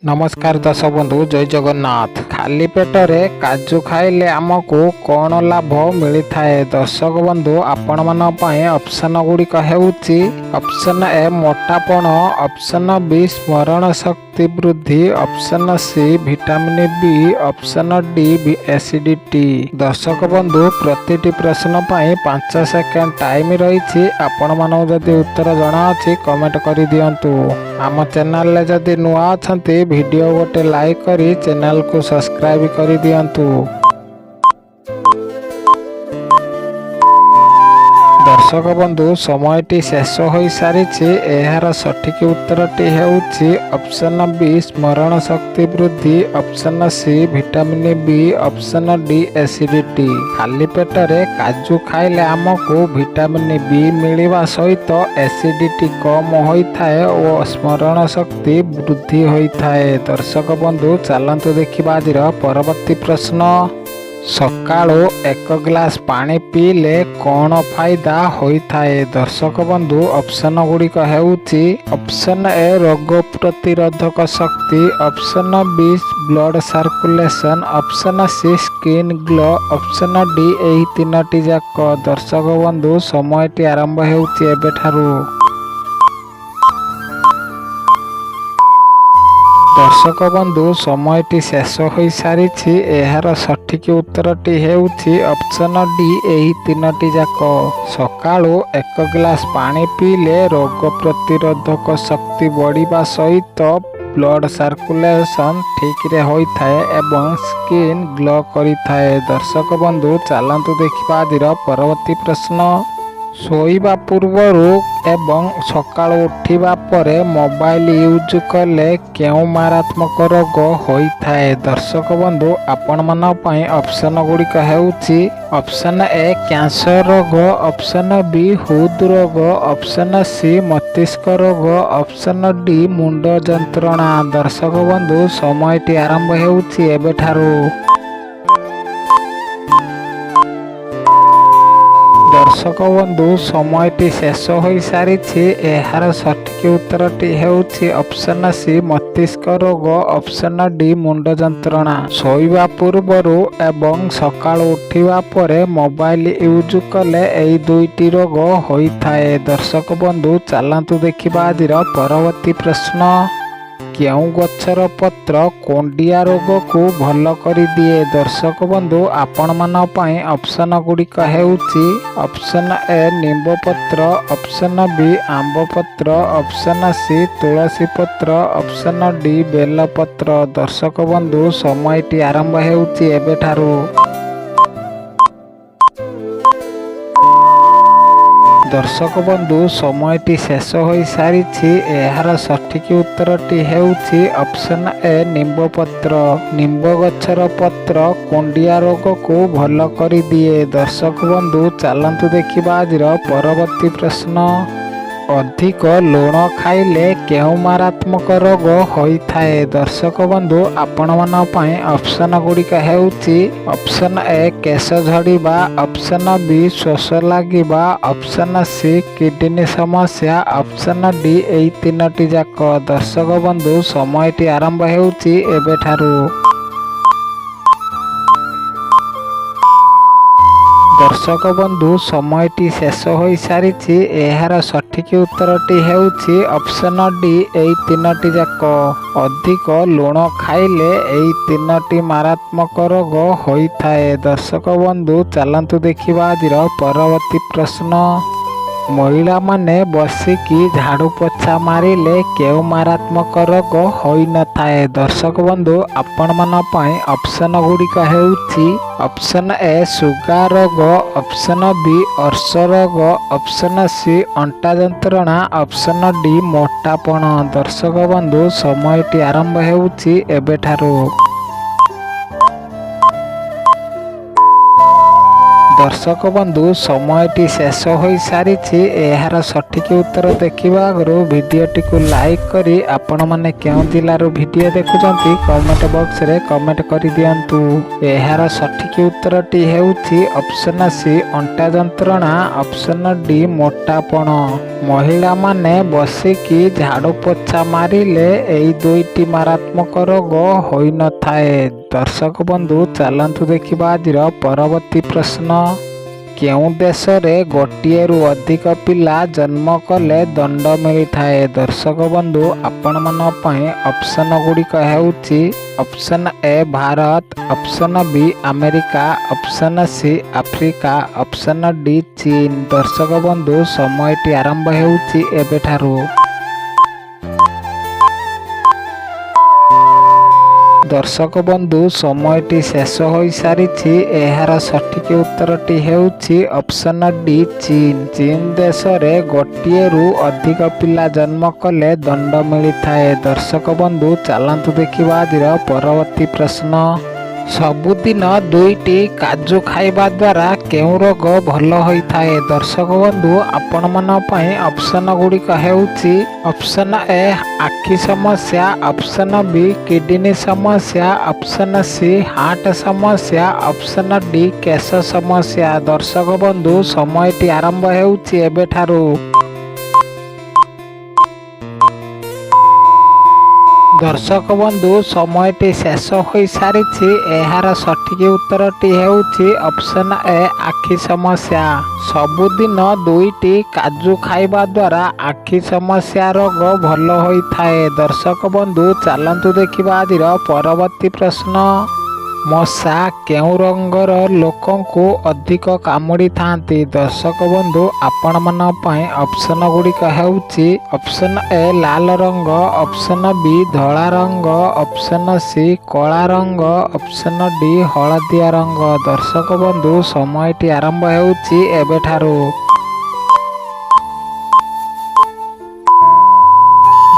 नमस्कार दर्शक बंधु जय जगन्नाथ। खाली पेटरे काजू खाइले आमको कौन लाभ मिली थाए? दर्शक बंधु आपण मान ऑप्शन गुड़िक हेउची ऑप्शन ए मोटापण, ऑप्शन बी स्मरण शक्ति वृद्धि, option C vitamin B, option D acidity. दर्शक बंधु प्रतिटी प्रश्न पाई 5 सेकेंड टाइम रही। आपण मानू जदि उत्तर जଣା अछि कमेंट कर दियंतु। आम चैनल ले जदि नुआ अछंती वीडियो गोटे लाइक करी चैनल को सब्सक्राइब कर दियंतु। दर्शक बंधु समयटी शेष हो सारी। एहार सठिक उत्तरटी हेउची ऑप्शन बी स्मरण शक्ति वृद्धि, option C vitamin B, option D acidity. खाली पेटरे काजू खाइले आमको विटामिन बी मिलवा सहित एसिडिटी कम होइथाए और स्मरण शक्ति वृद्धि होइथाए। दर्शक बंधु चलंतु देखिबा आजिर परवर्ती प्रश्न। सकाळु 1 ग्लास पानी पीले कौन फायदा होइथाए? दर्शक बंधु ऑप्शन गुड़िक हेउची ऑप्शन ए रोग प्रतिरोधक शक्ति, option B blood circulation, option C skin glow, option D एही तीनटी जाक। दर्शक बंधु समयटी आरंभ हेउची एबेठारु। दर्शक बंधु समयटी शेष हो सारी। एहार सठिक उत्तरटी हेउची ऑप्शन डी एही तीनटी जाक। सकाळु 1 ग्लास पानी पीले रोग प्रतिरोधक शक्ति बढ़िबा सहित ब्लड सर्कुलेशन ठीक रे होइथाए एवं स्किन ग्लो करिथाए। दर्शक बंधु चलंतु देखिबा आजिर परवर्ती प्रश्न। शोइबा पूर्वरु एवं सकाळ उठिबा परे मोबाइल यूज कले केउ मारात्मक रोग होइथाए? दर्शक बंधु आपण मन पई ऑप्शन गुड़िक हेउची ऑप्शन ए कैंसर रोग, ऑप्शन बी हृद रोग, ऑप्शन सी मस्तिष्क रोग, ऑप्शन डी मुंड जंत्रणा। दर्शक बंधु समयटी आरंभ हेउची एबेठारु। दर्शक बंधु समयटी शेष हो सारी। एहार सठिक उत्तरटी हेउची ऑप्शन सी मस्तिष्क रोग, ऑप्शन डी मुंड जंत्रणा। शोइबा पूर्वरु एवं सकाळ उठिबा परे मोबाइल यूज कले एई दुईटी रोग होइथाए। दर्शक बंधु चलंतु देखिबा आजिर परवर्ती प्रश्न। केउ गछर पत्र कोंडिया रोग को भल करि दिए? दर्शक बंधु आपण मान पई ऑप्शन गुड़िक हेउची ऑप्शन ए नींब पत्र, ऑप्शन बी आंब पत्र, ऑप्शन सी तुलसी पत्र, ऑप्शन डी बेल पत्र। दर्शक बंधु समयटी आरंभ हेउची एबेठारु। दर्शक बंधु समयटी शेष हो सारी। एहार सठिक उत्तरटी हेउची ऑप्शन ए नींब पत्र। नींब गछर पत्र कोंडिया रोग को भल करि दिए। दर्शक बंधु चलंतु देखिबा आजिर परवर्ती प्रश्न। अधिक लुण खाइले केउ मारात्मक रोग होइथाए? दर्शक बंधु आपण मान पई ऑप्शन गुड़िक हेउची ऑप्शन ए केश झड़ीबा, ऑप्शन बी श्वास लागिबा, ऑप्शन सी किडनी समस्या, ऑप्शन डी एई तीनटी जाक। दर्शक बंधु समयटी आरंभ हेउची एबेठारु। दर्शक बंधु समयटी शेष हो सारी। एहार सठिक उत्तरटी हेउची ऑप्शन डी एई तीनटी जाक। अधिक लुण खाइले एई तीनटी मारात्मक रोग होइथाए। दर्शक बंधु चलंतु देखिबा आजिर परवर्ती प्रश्न। महिला माने बसिकी झाड़ू पोछा मारिले केउ मारात्मक रोग होई न थाए? दर्शक बंधु आपण मन पई ऑप्शन गुड़िक हेउची ऑप्शन ए सुगार रोग, ऑप्शन बी अर्श रोग, ऑप्शन सी अंटा जंत्रणा, ऑप्शन डी मोटापण। दर्शक बंधु समयटी आरंभ हेउची एबेठारु। ଦର୍ଶକ ବନ୍ଧୁ ସମୟଟି ଶେଷ ହୋଇସାରିଛି। ଏହାର ସଠିକ ଉତ୍ତର ଦେଖିବା ଆଗରୁ ଭିଡ଼ିଓଟିକୁ ଲାଇକ୍ କରି ଆପଣମାନେ କେଉଁ ଜିଲ୍ଲାରୁ ଭିଡ଼ିଓ ଦେଖୁଛନ୍ତି କମେଣ୍ଟ ବକ୍ସରେ କମେଣ୍ଟ କରିଦିଅନ୍ତୁ। ଏହାର ସଠିକ ଉତ୍ତରଟି ହେଉଛି ଅପସନ୍ ସି ଅଣ୍ଟା ଯନ୍ତ୍ରଣା, ଅପସନ୍ ଡି ମୋଟାପଣ। ମହିଳାମାନେ ବସିକି ଝାଡ଼ୁ ପୋଛା ମାରିଲେ ଏହି ଦୁଇଟି ମାରାତ୍ମକ ରୋଗ ହୋଇନଥାଏ। ଦର୍ଶକ ବନ୍ଧୁ ଚାଲନ୍ତୁ ଦେଖିବା ଆଜିର ପରବର୍ତ୍ତୀ ପ୍ରଶ୍ନ। କେଉଁ ଦେଶରେ ଗୋଟିଏରୁ ଅଧିକ ପିଲା ଜନ୍ମ କଲେ ଦଣ୍ଡ ମିଳିଥାଏ? ଦର୍ଶକ ବନ୍ଧୁ ଆପଣମାନଙ୍କ ପାଇଁ ଅପସନ୍ ଗୁଡ଼ିକ ହେଉଛି option A Bharat, option B America, option C Africa, option D ଚୀନ। ଦର୍ଶକ ବନ୍ଧୁ ସମୟଟି ଆରମ୍ଭ ହେଉଛି ଏବେଠାରୁ। ଦର୍ଶକ ବନ୍ଧୁ ସମୟଟି ଶେଷ ହୋଇସାରିଛି। ଏହାର ସଠିକ ଉତ୍ତରଟି ହେଉଛି ଅପସନ୍ ଡି ଚୀନ। ଚୀନ ଦେଶରେ ଗୋଟିଏରୁ ଅଧିକ ପିଲା ଜନ୍ମ କଲେ ଦଣ୍ଡ ମିଳିଥାଏ। ଦର୍ଶକ ବନ୍ଧୁ ଚାଲନ୍ତୁ ଦେଖିବା ଆଜିର ପରବର୍ତ୍ତୀ ପ୍ରଶ୍ନ। ସବୁଦିନ 2ଟି କାଜୁ ଖାଇବା ଦ୍ୱାରା କେଉଁ ରୋଗ ଭଲ ହୋଇଥାଏ? ଦର୍ଶକ ବନ୍ଧୁ ଆପଣମାନଙ୍କ ପାଇଁ ଅପସନ୍ ଗୁଡ଼ିକ ହେଉଛି ଅପସନ୍ ଏ ଆଖି ସମସ୍ୟା, ଅପସନ୍ ବି କିଡନୀ ସମସ୍ୟା, ଅପସନ୍ ସି ହାର୍ଟ ସମସ୍ୟା, ଅପସନ୍ ଡି କେଶ ସମସ୍ୟା। ଦର୍ଶକ ବନ୍ଧୁ ସମୟଟି ଆରମ୍ଭ ହେଉଛି ଏବେଠାରୁ। ଦର୍ଶକ ବନ୍ଧୁ ସମୟଟି ଶେଷ ହୋଇସାରିଛି। ଏହାର ସଠିକ ଉତ୍ତରଟି ହେଉଛି ଅପସନ୍ ଏ ଆଖି ସମସ୍ୟା। ସବୁଦିନ 2ଟି କାଜୁ ଖାଇବା ଦ୍ୱାରା ଆଖି ସମସ୍ୟା ରୋଗ ଭଲ ହୋଇଥାଏ। ଦର୍ଶକ ବନ୍ଧୁ ଚାଲନ୍ତୁ ଦେଖିବା ଆଜିର ପରବର୍ତ୍ତୀ ପ୍ରଶ୍ନ। ମଶା କେଉଁ ରଙ୍ଗର ଲୋକଙ୍କୁ ଅଧିକ କାମୁଡ଼ିଥାନ୍ତି? ଦର୍ଶକ ବନ୍ଧୁ ଆପଣମାନଙ୍କ ପାଇଁ ଅପସନ୍ ଗୁଡ଼ିକ ହେଉଛି ଅପସନ୍ ଏ ଲାଲ ରଙ୍ଗ, ଅପସନ୍ ବି ଧଳା ରଙ୍ଗ, ଅପସନ୍ ସି କଳା ରଙ୍ଗ, ଅପସନ୍ ଡି ହଳଦିଆ ରଙ୍ଗ। ଦର୍ଶକ ବନ୍ଧୁ ସମୟଟି ଆରମ୍ଭ ହେଉଛି ଏବେଠାରୁ।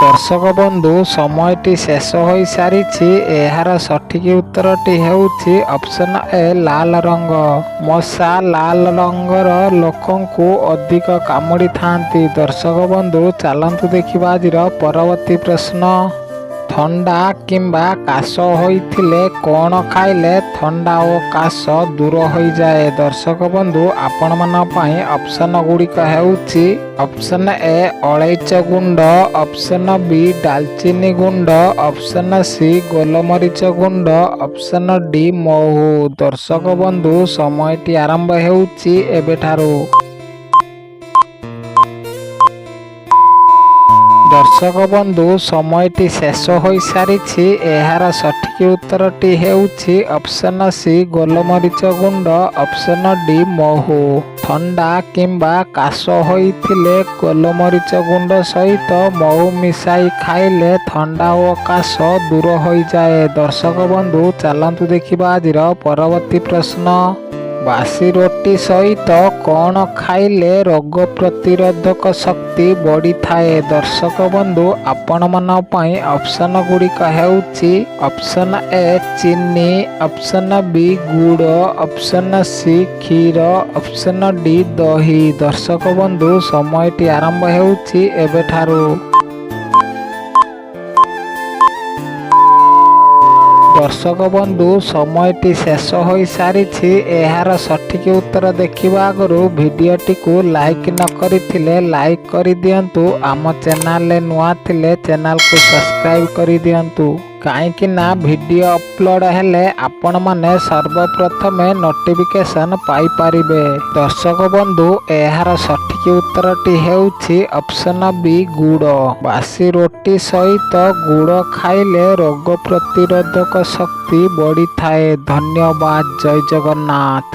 ଦର୍ଶକ ବନ୍ଧୁ ସମୟଟି ଶେଷ ହୋଇସାରିଛି। ଏହାର ସଠିକ ଉତ୍ତରଟି ହେଉଛି ଅପସନ୍ ଏ ଲାଲ ରଙ୍ଗ। ମଶା ଲାଲ ରଙ୍ଗର ଲୋକଙ୍କୁ ଅଧିକ କାମୁଡ଼ିଥାନ୍ତି। ଦର୍ଶକ ବନ୍ଧୁ ଚାଲନ୍ତୁ ଦେଖିବା ଆଜିର ପରବର୍ତ୍ତୀ ପ୍ରଶ୍ନ। ଥଣ୍ଡା କିମ୍ବା କାଶ ହୋଇଥିଲେ କ'ଣ ଖାଇଲେ ଥଣ୍ଡା ଓ କାଶ ଦୂର ହୋଇଯାଏ? ଦର୍ଶକ ବନ୍ଧୁ ଆପଣମାନଙ୍କ ପାଇଁ ଅପସନ୍ ଗୁଡ଼ିକ ହେଉଛି ଅପସନ୍ ଏ ଅଳେଇଚ ଗୁଣ୍ଡ, ଅପସନ୍ ବି ଡାଲଚିନି ଗୁଣ୍ଡ, ଅପସନ୍ ସି ଗୋଲମରିଚ ଗୁଣ୍ଡ, ଅପସନ୍ ଡି ମହୁ। ଦର୍ଶକ ବନ୍ଧୁ ସମୟଟି ଆରମ୍ଭ ହେଉଛି ଏବେଠାରୁ। ଦର୍ଶକ ବନ୍ଧୁ ସମୟଟି ଶେଷ ହୋଇସାରିଛି। ଏହାର ସଠିକ ଉତ୍ତରଟି ହେଉଛି ଅପସନ୍ ସି ଗୋଲମରିଚ ଗୁଣ୍ଡ, ଅପସନ୍ ଡି ମହୁ। ଥଣ୍ଡା କିମ୍ବା କାଶ ହୋଇଥିଲେ ଗୋଲମରିଚ ଗୁଣ୍ଡ ସହିତ ମହୁ ମିଶାଇ ଖାଇଲେ ଥଣ୍ଡା ଓ କାଶ ଦୂର ହୋଇଯାଏ। ଦର୍ଶକ ବନ୍ଧୁ ଚାଲନ୍ତୁ ଦେଖିବା ଆଜିର ପରବର୍ତ୍ତୀ ପ୍ରଶ୍ନ। ବାସି ରୁଟି ସହିତ କ'ଣ ଖାଇଲେ ରୋଗ ପ୍ରତିରୋଧକ ଶକ୍ତି ବଢ଼ିଥାଏ? ଦର୍ଶକ ବନ୍ଧୁ ଆପଣମାନଙ୍କ ପାଇଁ ଅପସନ୍ ଗୁଡ଼ିକ ହେଉଛି ଅପସନ୍ ଏ ଚିନି, ଅପସନ୍ ବି ଗୁଡ଼, ଅପସନ୍ ସି କ୍ଷୀର, ଅପସନ୍ ଡି ଦହି। ଦର୍ଶକ ବନ୍ଧୁ ସମୟଟି ଆରମ୍ଭ ହେଉଛି ଏବେଠାରୁ। ଦର୍ଶକ ବନ୍ଧୁ ସମୟଟି ଶେଷ ହୋଇସାରିଛି। ଏହାର ସଠିକ ଉତ୍ତର ଦେଖିବା ଆଗରୁ ଭିଡ଼ିଓଟିକୁ ଲାଇକ୍ ନ କରିଥିଲେ ଲାଇକ୍ କରିଦିଅନ୍ତୁ। ଆମ ଚ୍ୟାନେଲରେ ନୂଆ ଥିଲେ ଚ୍ୟାନେଲକୁ ସବସ୍କ୍ରାଇବ୍ କରିଦିଅନ୍ତୁ। କାହିଁକି ନା ଭିଡ଼ିଓ ଅପଲୋଡ଼ ହେଲେ ଆପଣମାନେ ସର୍ବପ୍ରଥମେ ନୋଟିଫିକେସନ୍ ପାଇପାରିବେ। ଦର୍ଶକ ବନ୍ଧୁ ଏହାର ସଠିକ ଉତ୍ତରଟି ହେଉଛି ଅପସନ୍ ବି ଗୁଡ଼। ବାସି ରୁଟି ସହିତ ଗୁଡ଼ ଖାଇଲେ ରୋଗ ପ୍ରତିରୋଧକ ଶକ୍ତି ବଢ଼ିଥାଏ। ଧନ୍ୟବାଦ। ଜୟ ଜଗନ୍ନାଥ।